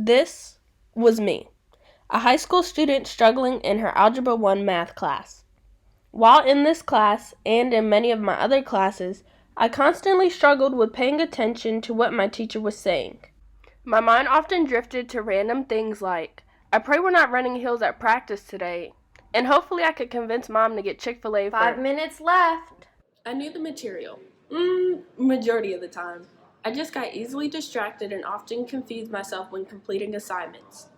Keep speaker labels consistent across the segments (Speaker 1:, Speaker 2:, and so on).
Speaker 1: This was me, a high school student struggling in her Algebra 1 math class. While in this class, and in many of my other classes, I constantly struggled with paying attention to what my teacher was saying. My mind often drifted to random things like, I pray we're not running hills at practice today, and hopefully I could convince Mom to get Chick-fil-A for
Speaker 2: 5 minutes left.
Speaker 1: I knew the material, majority of the time. I just got easily distracted and often confused myself when completing assignments.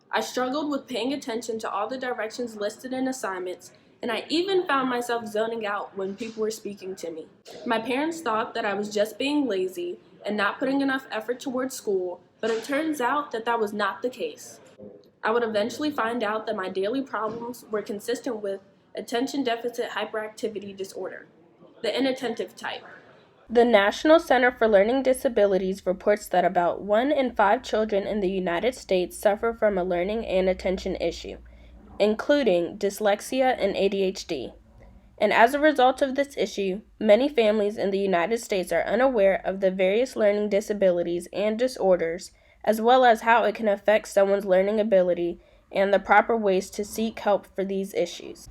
Speaker 1: I struggled with paying attention to all the directions listed in assignments, and I even found myself zoning out when people were speaking to me. My parents thought that I was just being lazy and not putting enough effort towards school, but it turns out that that was not the case. I would eventually find out that my daily problems were consistent with attention deficit hyperactivity disorder, the inattentive type. The National Center for Learning Disabilities reports that about 1 in 5 children in the United States suffer from a learning and attention issue, including dyslexia and ADHD. And as a result of this issue, many families in the United States are unaware of the various learning disabilities and disorders, as well as how it can affect someone's learning ability and the proper ways to seek help for these issues.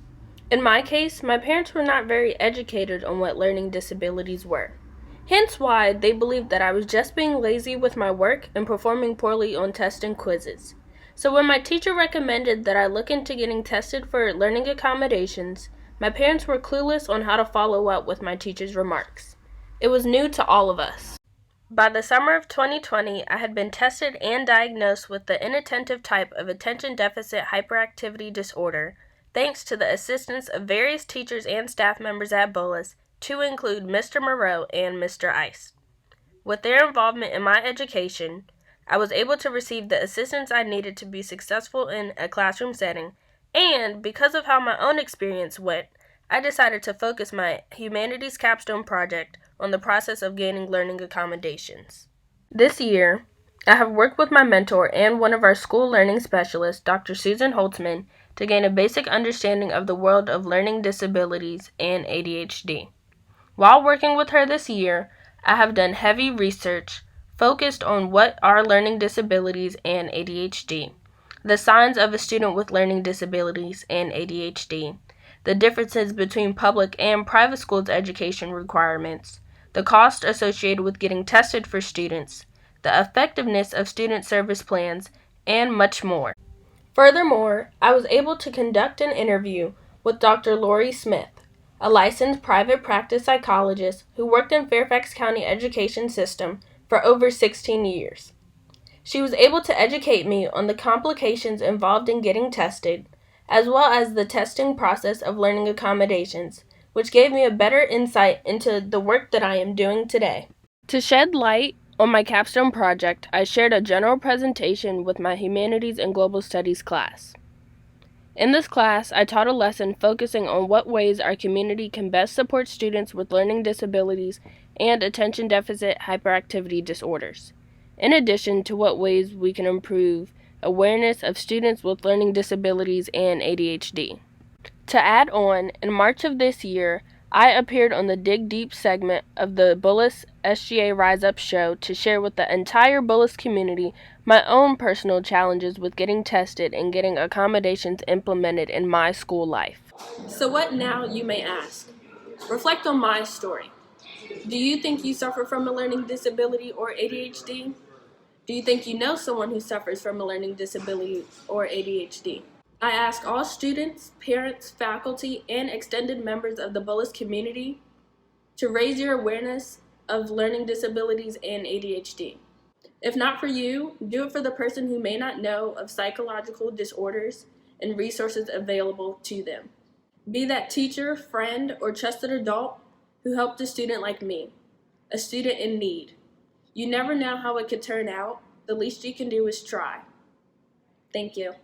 Speaker 1: In my case, my parents were not very educated on what learning disabilities were. Hence why they believed that I was just being lazy with my work and performing poorly on tests and quizzes. So when my teacher recommended that I look into getting tested for learning accommodations, my parents were clueless on how to follow up with my teacher's remarks. It was new to all of us. By the summer of 2020, I had been tested and diagnosed with the inattentive type of attention deficit hyperactivity disorder, thanks to the assistance of various teachers and staff members at Bullis, to include Mr. Moreau and Mr. Ice. With their involvement in my education, I was able to receive the assistance I needed to be successful in a classroom setting, and because of how my own experience went, I decided to focus my humanities capstone project on the process of gaining learning accommodations. This year, I have worked with my mentor and one of our school learning specialists, Dr. Susan Holtzman, to gain a basic understanding of the world of learning disabilities and ADHD. While working with her this year, I have done heavy research focused on what are learning disabilities and ADHD, the signs of a student with learning disabilities and ADHD, the differences between public and private schools' education requirements, the cost associated with getting tested for students, the effectiveness of student service plans, and much more. Furthermore, I was able to conduct an interview with Dr. Lori Smith, a licensed private practice psychologist who worked in Fairfax County education system for over 16 years. She was able to educate me on the complications involved in getting tested, as well as the testing process of learning accommodations, which gave me a better insight into the work that I am doing today. To shed light on my capstone project, I shared a general presentation with my Humanities and Global Studies class. In this class, I taught a lesson focusing on what ways our community can best support students with learning disabilities and attention deficit hyperactivity disorders, in addition to what ways we can improve awareness of students with learning disabilities and ADHD. To add on, in March of this year, I appeared on the Dig Deep segment of the Bullis SGA Rise Up show to share with the entire Bullis community my own personal challenges with getting tested and getting accommodations implemented in my school life. So what now, you may ask? Reflect on my story. Do you think you suffer from a learning disability or ADHD? Do you think you know someone who suffers from a learning disability or ADHD? I ask all students, parents, faculty, and extended members of the Bullis community to raise your awareness of learning disabilities and ADHD. If not for you, do it for the person who may not know of psychological disorders and resources available to them. Be that teacher, friend, or trusted adult who helped a student like me, a student in need. You never know how it could turn out. The least you can do is try. Thank you.